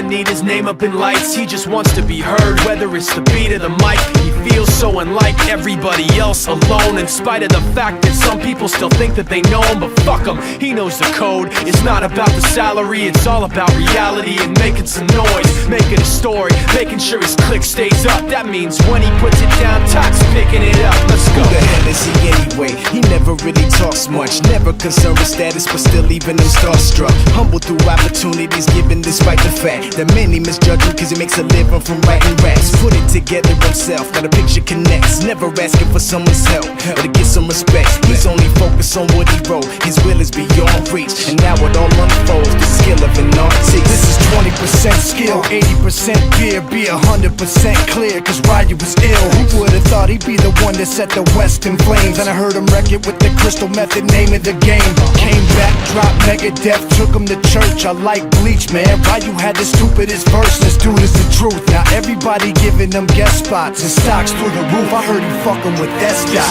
need his name up in lights. He just wants to be heard, whether it's the beat or the mic. He feels so unlike everybody else, alone, in spite of the fact that some people still think that they know him. But fuck him, he knows the code. It's not about the salary, it's all about reality and making some noise, making a story, making sure his click stays up. That means when he puts it down, Toc's picking it up. Let's go. Who the hell is he anyway? He never really talks much, never concerned with status, but still leaving him starstruck. Humble through opportunities given despite the fact that many misjudge him cause he makes a living from writing raps. Put it together himself, now the picture connects, never asking for someone's help or to get some respect. He's only focused on what he wrote, his will is beyond reach, and now it all unfolds, the skill of an artist. This is 20% skill, 80% fear, be 100% clear, cause Ryu was ill. Who would've thought he'd be the one that set the West in flames? And I heard him wreck it with the crystal method, name of the game. Came back, dropped Megadeth, took him to church. I like Bleach, man. Ryu had the stupidest verse, this dude is the truth. Now everybody giving them guest spots and stocks through the roof. I heard he fucking with that stock.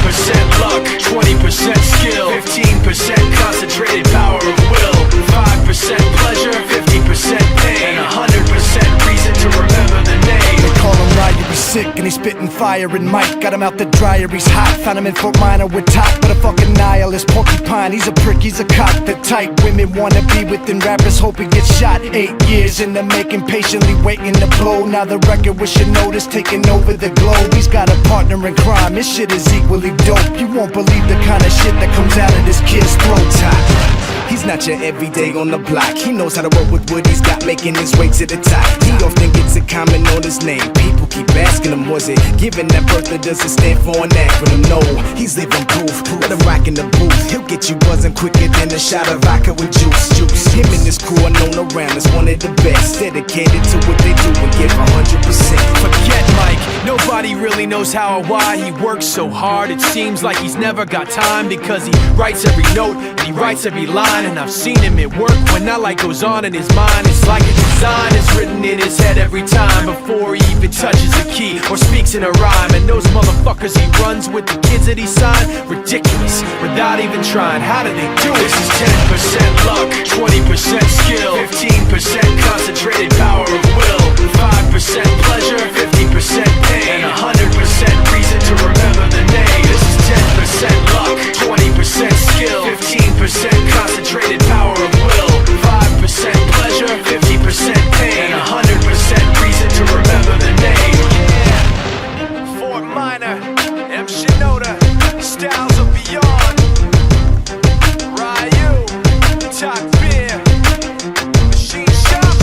This is 10% luck, 20% skill, 15% concentrated power of will, 5% pleasure, 50% pain, and 100% reason to remember the name. They call him Ryu, he's sick and he's spitting fire. And Mike got him out the dryer, he's hot. Found him in Fort Minor with Toc, but a fucking nihilist porcupine. He's a prick, he's a cock. The type women wanna be within, rappers hope he gets shot. 8 years in the making, patiently waiting to blow. Now the record with your notice taking over the globe. He's got a partner in crime, this shit is equally dope. You won't believe the kind of shit that comes out of this kid's throat. He's not your everyday on the block. He knows how to work with what he's got, making his way to the top. He often gets a comment on his name. People keep asking him, was it given that birth that doesn't stand for an acronym? No, he's living proof. Let him rock in the booth. He'll get you buzzing quicker than a shot of vodka with juice. Him and his crew are known around as one of the best, dedicated to what they do and give 100%. Forget Mike, nobody really knows how or why he works so hard. It seems like he's never got time, because he writes every note and he writes every line. And I've seen him at work when that light goes on in his mind. It's like a design is written in his head every time before he even touches a key or speaks in a rhyme. And those motherfuckers he runs with, the kids that he signed, ridiculous, without even trying. How do they do it? This is 10% luck, 20% skill, 15% concentrated power of will, 5% pleasure, 50% pain, and 100% reason to remember the name. This is 10% luck, 20% skill, 15% concentrated power of will, 5% pleasure, 50% pain, and 100% reason to remember the name. Yeah. Fort Minor, M. Shinoda, styles of beyond. Ryu, Toc Beer, Machine Shop.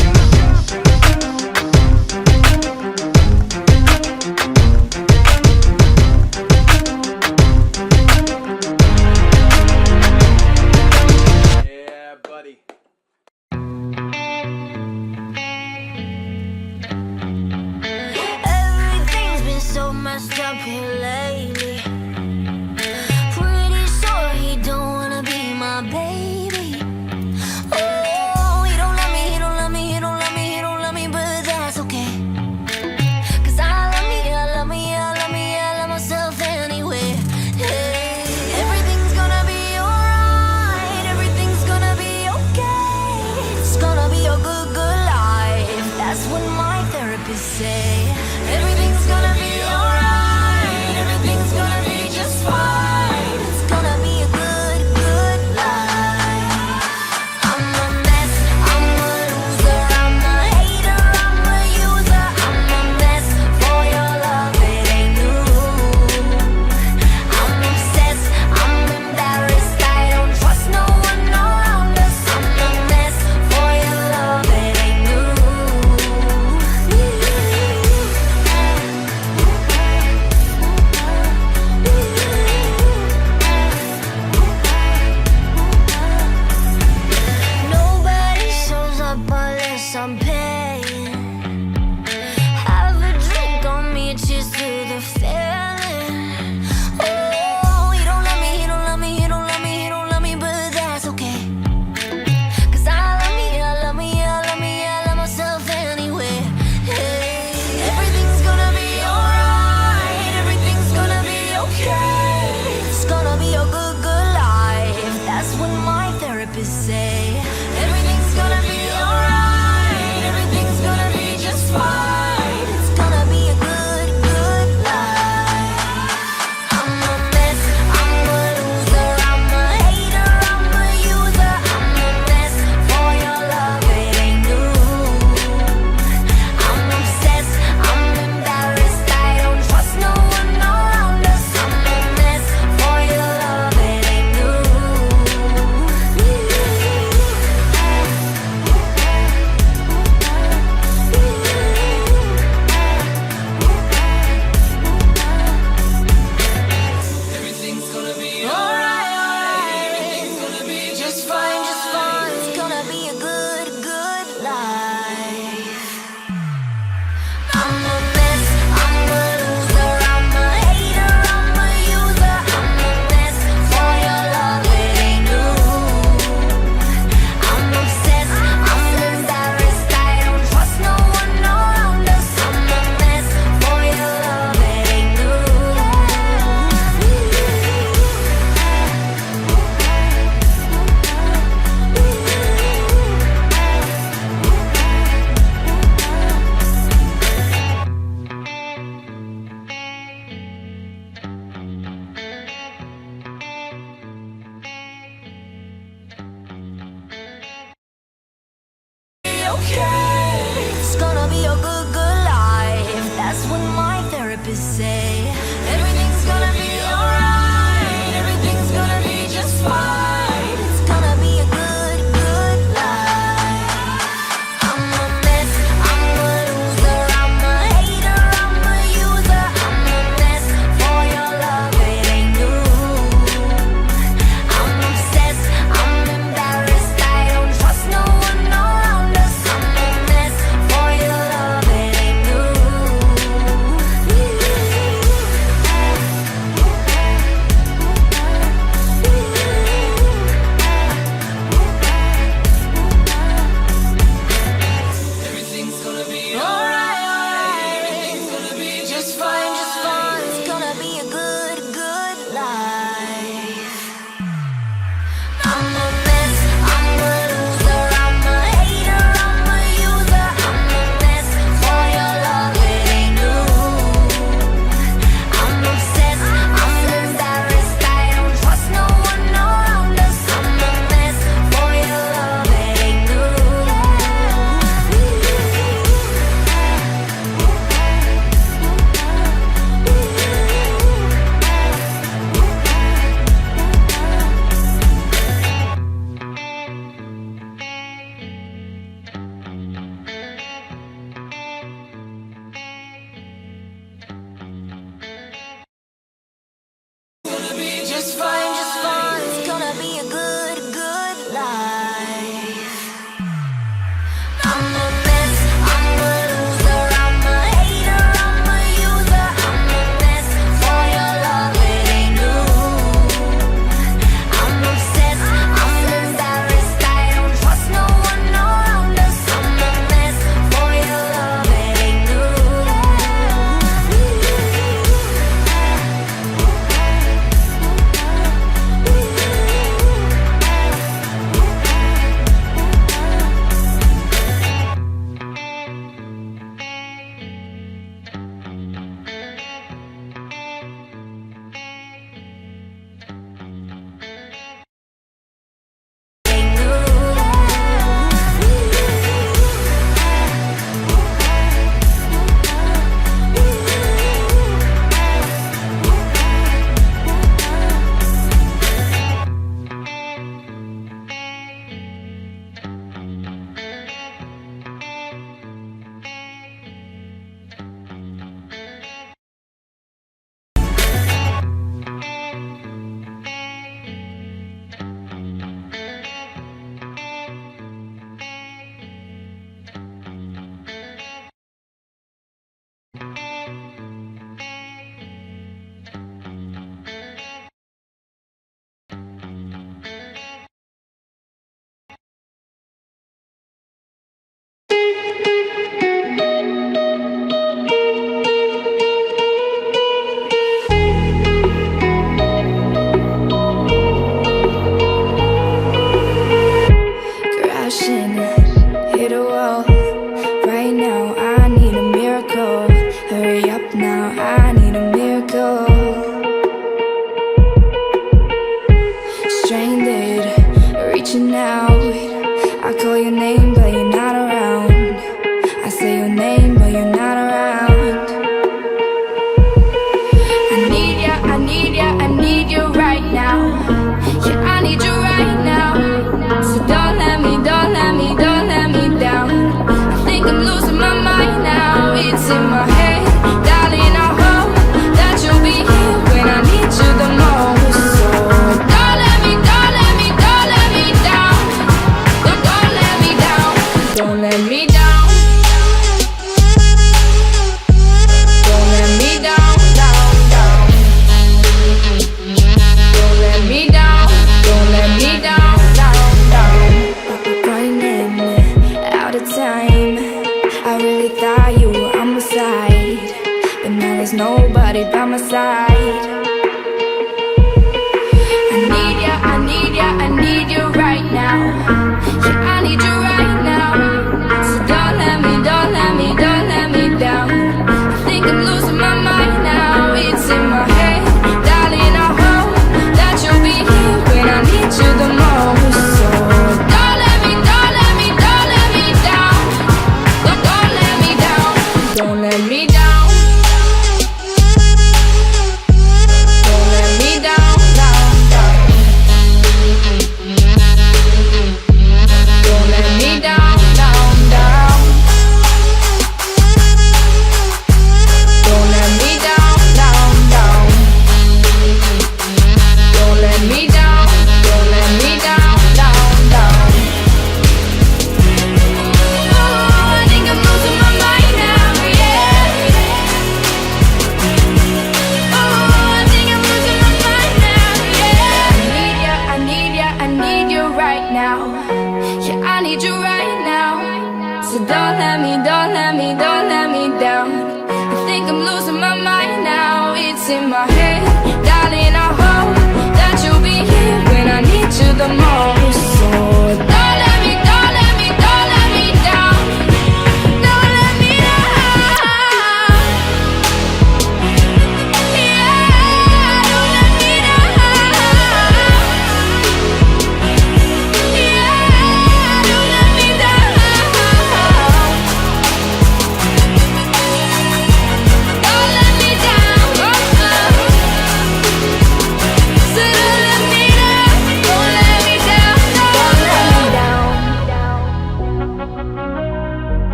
okay. It's gonna be a good, good life. That's what my therapist say. Everything's gonna be alright. Everything's gonna be just fine. It's gonna be a good, good life. I'm a mess, I'm a loser, I'm a hater, I'm a user. I'm a mess for your love, it ain't new. I'm obsessed, I'm embarrassed, I don't trust no one around us. I'm a mess for your love, it ain't new. Everything's gonna be alright. Everything's gonna be just fine, just fine. It's gonna be a good, good life. I'm a mess, I'm a loser, I'm a hater, I'm a user. I'm a mess for your love, it ain't new. I'm obsessed, I'm embarrassed, I don't trust no one around us. I'm a mess for your love, it ain't new.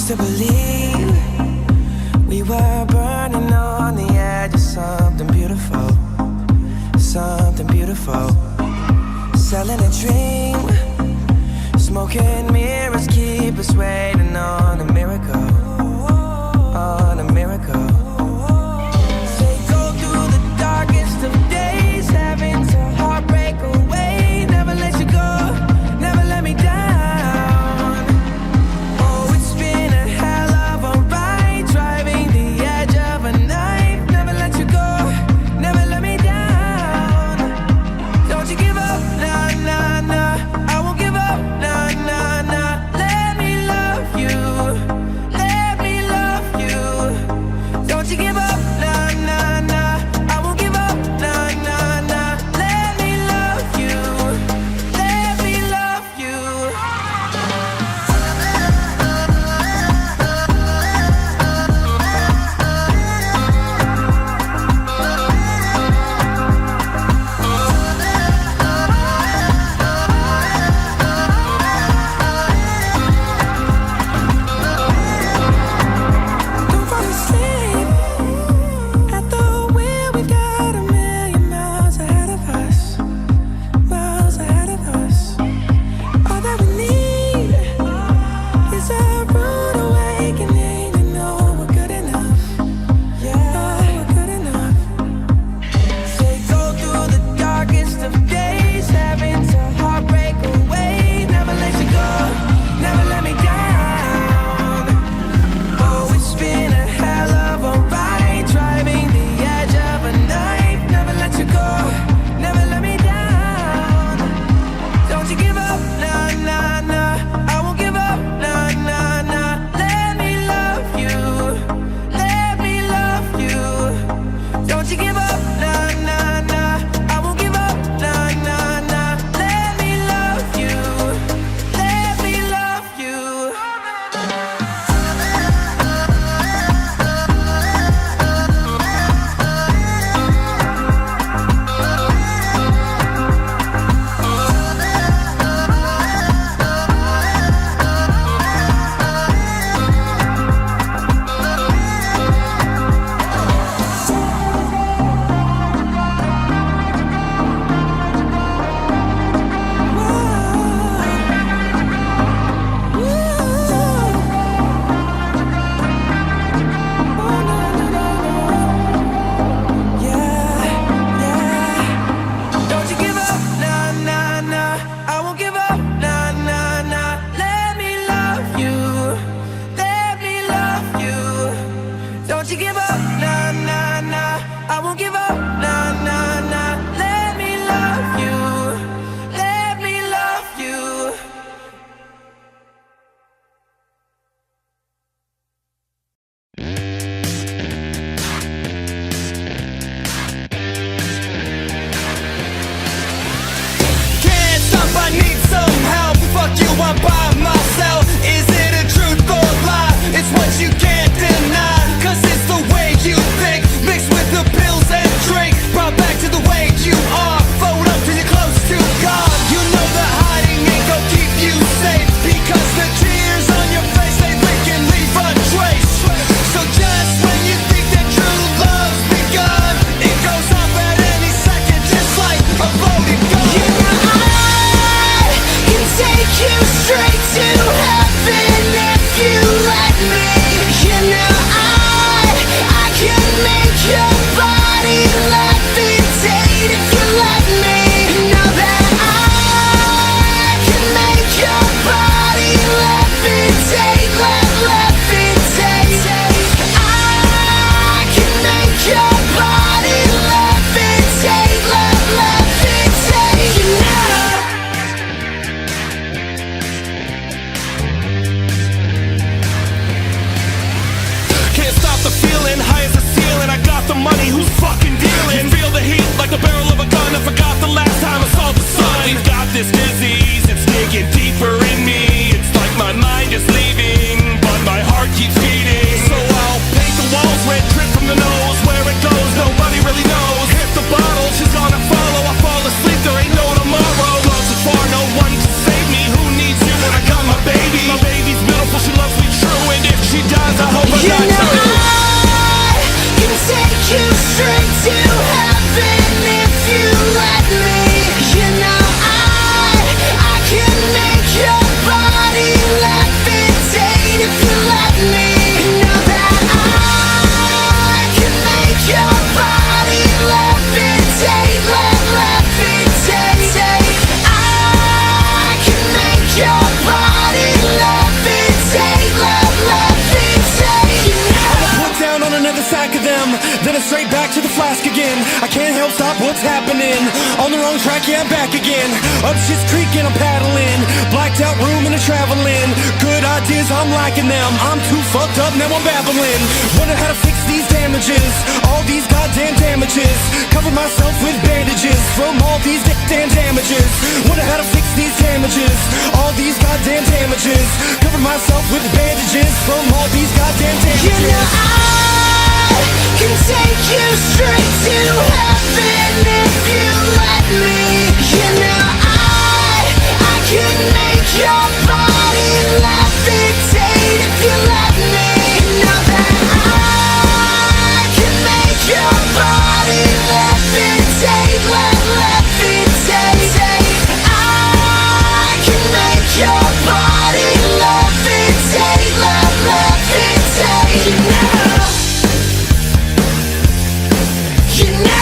to believe we were burning on the edge of something beautiful, something beautiful. Selling a dream, smoking mirrors keep us waiting on a miracle, on a miracle. Say go through the darkest of days, having to heartbreak away. Never let you go, never let me down. Oh, it's been a hell of a ride, driving the edge of a knife. Never let you go, never let me down. Don't you give up, nah, nah, nah. I won't give up, nah, nah, nah. Let me love you, let me love you. Don't you give up, nah, nah, nah. I won't give up, nah, nah, nah. Let me love you, let me love you. Don't fall asleep at the wheel. We've got a million miles ahead of us, miles ahead of us. All that we need is a rude awakening to know we're good enough. Yeah, we're good enough. Say go through the darkest of days, having to heartbreak away. Never let you go, never let me down. Oh, it's been a hell of a ride, driving the edge of a knife. Never let you go, never let me down. Don't you give up, nah, nah, nah. I won't give up, nah, nah, nah. Let me love you, let me love you. Don't you give up, nah, nah, nah. I won't give up, nah, nah, nah. Let me love you, let me love you. Don't you give up, nah, nah, nah. I won't give up, nah, nah, nah. Let me love you, let me love you. Don't you give up, nah, nah, nah. I won't give up, nah, nah, nah. Let me love you, let me love you. Can't stop, I need some help. Fuck you, I'm by myself. Is it a truth or lie? It's what you can't deny. Cause it's the way you think, mixed with the pills and drink. Brought back to the way you are. Fold up till you're close to God. You know that hiding ain't gon' keep you safe. Because the tears on your face, they leak and leave a trace. So just when you think that true love's begun, it goes off at any second, just like a loaded gun. I can take you straight to heaven if you let me. You know I can make your body levitate if you let me. Know that I can make your body levitate, levitate. I can make your body levitate, levitate. You know. Can't stop the feeling, high as a ceiling. I got the money, who's fucking dealing? You feel the heat like the barrel of a gun. I forgot the last time I saw the sun. We've got this disease, it's digging deeper in me. It's like my mind is leaving, but my heart keeps beating. So I'll paint the walls red, drip from the nose. Where it goes, nobody really knows. Hit the bottle, she's gonna follow. I fall asleep, there ain't no tomorrow. Love so far, no one to save me. Who needs you when I got my baby? My baby's beautiful, she loves me true. And if a sack of them, then it's straight back to the flask again. I can't help stop what's happening. On the wrong track, yeah, I'm back again. Up shit's creek and I'm paddling. Blacked out room and I'm traveling. Good ideas, I'm liking them. I'm too fucked up, now I'm babbling. Wonder how to fix these damages, all these goddamn damages. Cover myself with bandages from all these damn damages. Wonder how to fix these damages, all these goddamn damages. Cover myself with bandages from all these goddamn damages. You know I can take you straight to heaven if you let me. You know I can make your body levitate if you let me. Know that I can make your body levitate, levitate. I can make your body levitate, levitate. You know. You know.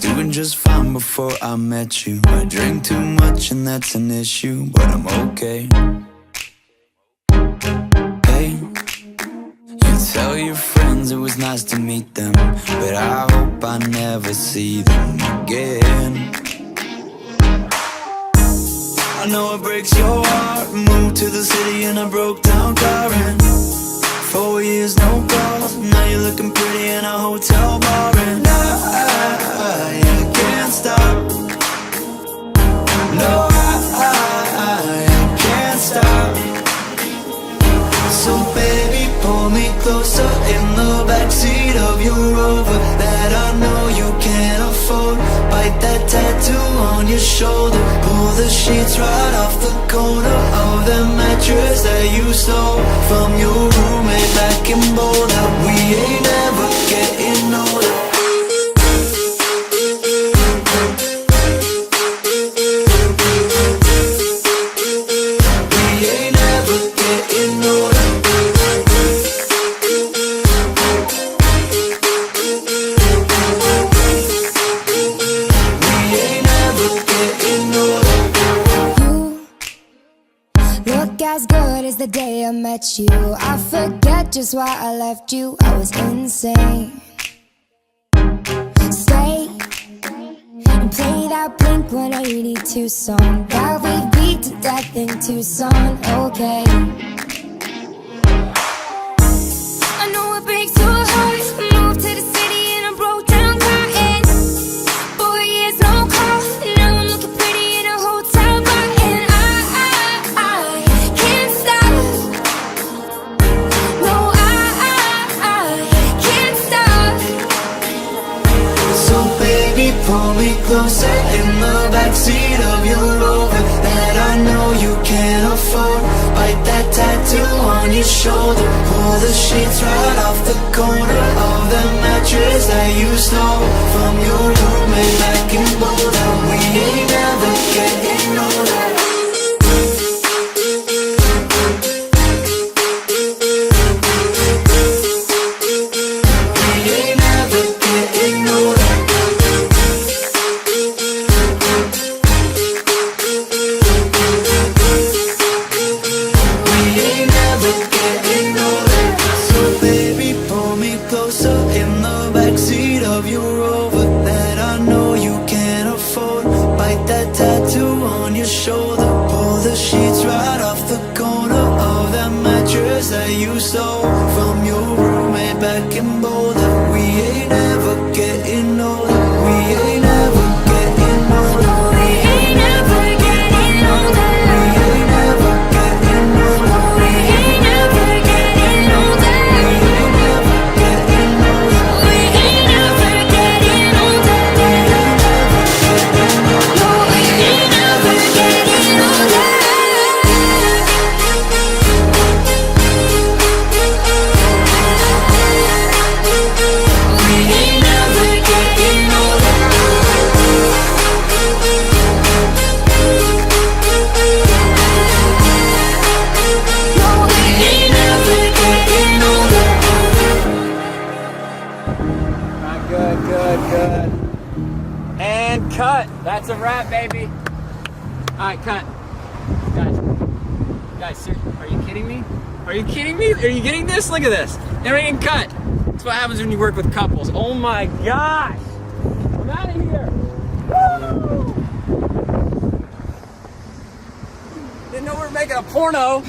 doing just fine before I met you. I drink too much and that's an issue, but I'm okay. Hey, you tell your friends it was nice to meet them, but I hope I never see them again. I know it breaks your heart. Moved to the city in a broke down car and 4 years no calls. Now you're looking pretty in a hotel bar and I can't stop. No, I can't stop. So baby, pull me closer in the backseat of your Rover that I know you can't afford. Bite that tattoo on your shoulder. Pull the sheets right off the corner of the mattress that you stole from your roommate back in Boulder. We ain't ever getting older. As good as the day I met you. I forget just why I left you. I was insane. Stay and play that Blink-182 song that we beat to death in Tucson. Okay, I know it breaks your heart. Moved to the city and I broke down crying. 4 years no call. Now I'm looking pretty in a hotel bar and I can't stop. No, I can't stop. So baby, pull me closer in the backseat of your Rover that I know you can't afford. Bite that tattoo on your shoulder. Pull the sheets right off the corner of the mattress that you stole from your roommate back in Boulder. We ain't never getting older. That you stole from your roommate back in Boulder. We ain't ever getting older. We ain't ever getting older. We ain't never getting older. We ain't never getting older. We ain't never getting older. We ain't never getting older. We ain't never getting older. No, we ain't never getting older. Good. And cut. That's a wrap, baby. Alright, cut. Guys, seriously, are you kidding me? Are you kidding me? Are you getting this? Look at this. Everything cut. That's what happens when you work with couples. Oh my gosh. I'm out of here. Woo! Didn't know we were making a porno.